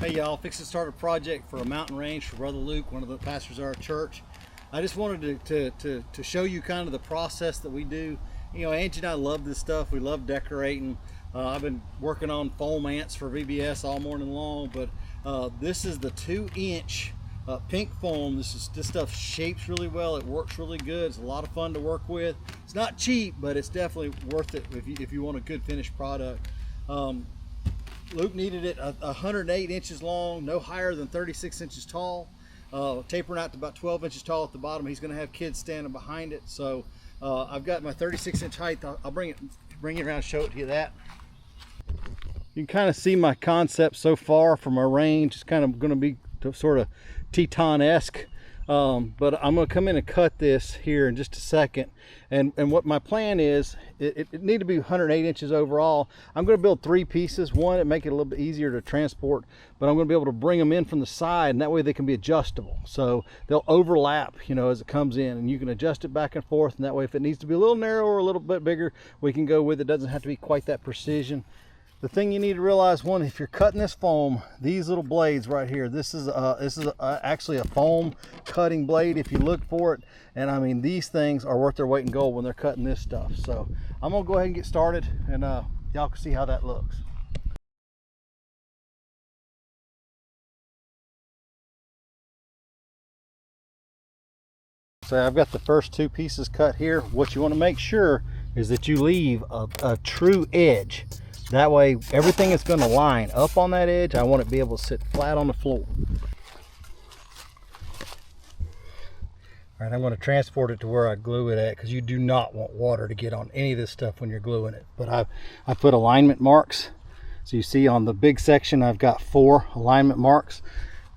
Hey y'all, fixing to start a project for a mountain range for Brother Luke, one of the pastors of our church. I just wanted to show you kind of the process that we do. You know, Angie and I love this stuff. We love decorating. I've been working on foam ants for VBS all morning long, but this is the 2-inch pink foam. This stuff shapes really well. It works really good. It's a lot of fun to work with. It's not cheap, but it's definitely worth it if you want a good finished product. Luke needed it 108 inches long, no higher than 36 inches tall, tapering out to about 12 inches tall at the bottom. He's going to have kids standing behind it. So I've got my 36-inch height. I'll bring it around and show it to you that. You can kind of see my concept so far from our range. It's kind of going to be sort of Teton-esque. But I'm going to come in and cut this here in just a second, and what my plan is, it need to be 108 inches overall. I'm going to build 3 pieces. One, it make it a little bit easier to transport, but I'm going to be able to bring them in from the side, and that way they can be adjustable, so they'll overlap, you know, as it comes in, and you can adjust it back and forth, and that way if it needs to be a little narrower or a little bit bigger, we can go with it. It doesn't have to be quite that precision. The thing you need to realize, one, if you're cutting this foam, these little blades right here, this is actually a foam cutting blade if you look for it. And I mean, these things are worth their weight in gold when they're cutting this stuff. So I'm gonna go ahead and get started, and y'all can see how that looks. So I've got the first 2 pieces cut here. What you want to make sure is that you leave a true edge. That way everything is going to line up on that edge. I want it to be able to sit flat on the floor. All right, I'm going to transport it to where I glue it at, because you do not want water to get on any of this stuff when you're gluing it. But I put alignment marks. So you see on the big section I've got 4 alignment marks.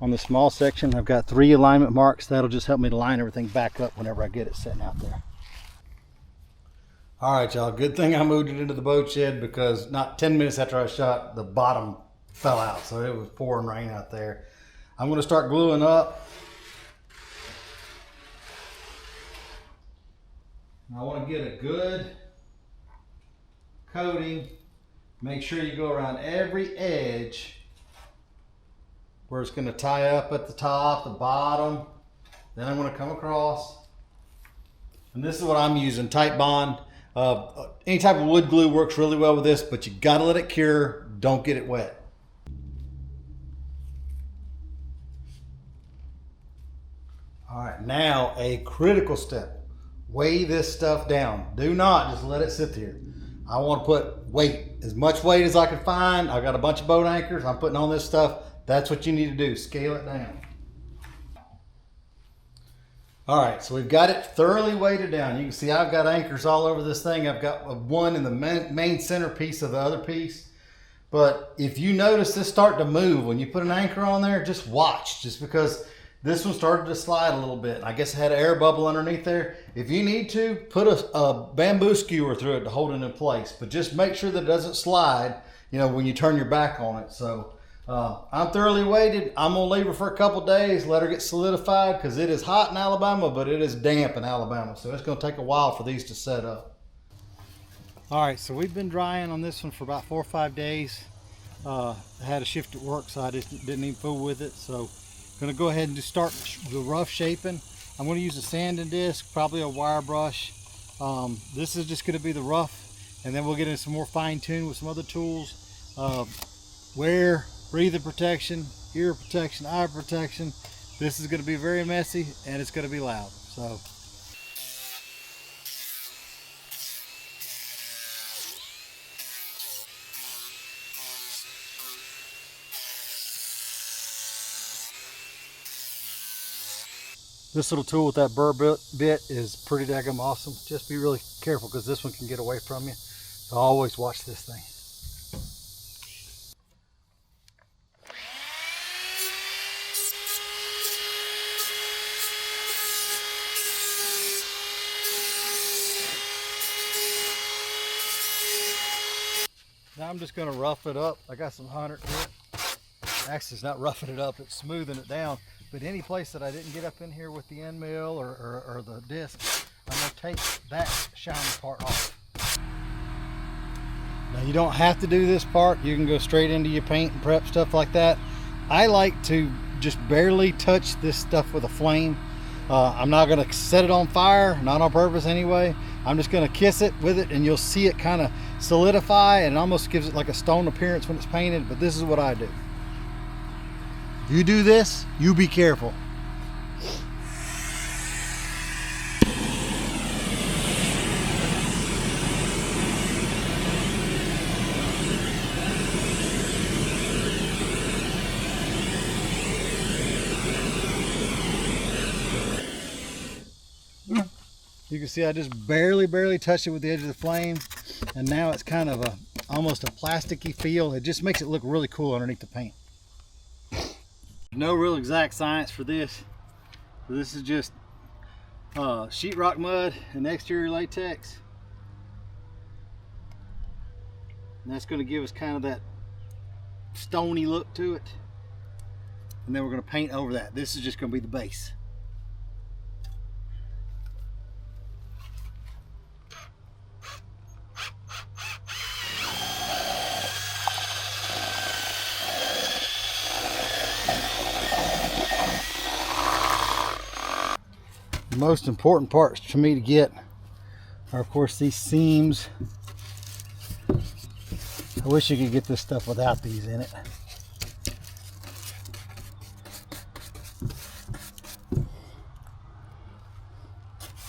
On the small section I've got 3 alignment marks. That'll just help me to line everything back up whenever I get it sitting out there. All right, y'all, good thing I moved it into the boat shed, because not 10 minutes after I shot, the bottom fell out. So it was pouring rain out there. I'm gonna start gluing up. I wanna get a good coating. Make sure you go around every edge where it's gonna tie up at the top, the bottom. Then I'm gonna come across. And this is what I'm using, Tight Bond. Any type of wood glue works really well with this, but you gotta let it cure. Don't get it wet. All right, now a critical step. Weigh this stuff down. Do not just let it sit there. I want to put weight, as much weight as I can find. I got a bunch of boat anchors I'm putting on this stuff. That's what you need to do, scale it down. All right, so we've got it thoroughly weighted down. You can see I've got anchors all over this thing. I've got one in the main centerpiece of the other piece. But if you notice this start to move when you put an anchor on there, just watch, just because this one started to slide a little bit. I guess it had an air bubble underneath there. If you need to, put a bamboo skewer through it to hold it in place, but just make sure that it doesn't slide, you know, when you turn your back on it. So I'm thoroughly weighted. I'm gonna leave her for a couple days, let her get solidified, because it is hot in Alabama, but it is damp in Alabama. So it's gonna take a while for these to set up. All right, so we've been drying on this one for about 4 or 5 days. I had a shift at work, so I just didn't even fool with it. So I'm gonna go ahead and just start the rough shaping. I'm gonna use a sanding disc, probably a wire brush. This is just gonna be the rough, and then we'll get into some more fine tune with some other tools. Wear breathing protection, ear protection, eye protection. This is going to be very messy, and it's going to be loud. So this little tool with that burr bit is pretty daggum awesome. Just be really careful, because this one can get away from you. So always watch this thing. Now I'm just going to rough it up. I got some 100 grit. Actually, it's not roughing it up, it's smoothing it down. But any place that I didn't get up in here with the end mill or the disc, I'm going to take that shiny part off. Now you don't have to do this part. You can go straight into your paint and prep, stuff like that. I like to just barely touch this stuff with a flame. I'm not going to set it on fire, not on purpose anyway. I'm just going to kiss it with it, and you'll see it kind of solidify, and it almost gives it like a stone appearance when it's painted. But this is what I do. If you do this, you be careful. You can see I just barely touched it with the edge of the flame, and now it's kind of almost a plasticky feel. It just makes it look really cool underneath the paint. No real exact science for this. This is just sheetrock mud and exterior latex, and that's going to give us kind of that stony look to it, and then we're going to paint over that. This is just going to be the base. The most important parts for me to get are, of course, these seams. I wish you could get this stuff without these in it.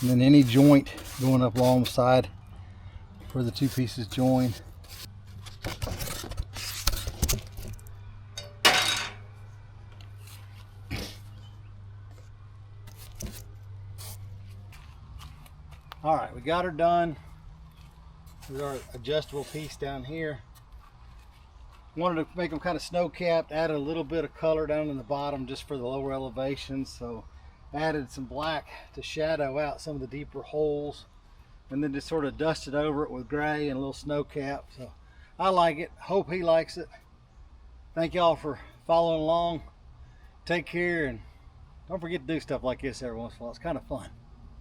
And then any joint going up alongside where the two pieces join. All right, we got her done. There's our adjustable piece down here. Wanted to make them kind of snow-capped, added a little bit of color down in the bottom just for the lower elevations, so added some black to shadow out some of the deeper holes, and then just sort of dusted over it with gray and a little snow cap. So I like it. Hope he likes it. Thank y'all for following along. Take care, and don't forget to do stuff like this every once in a while. It's kind of fun.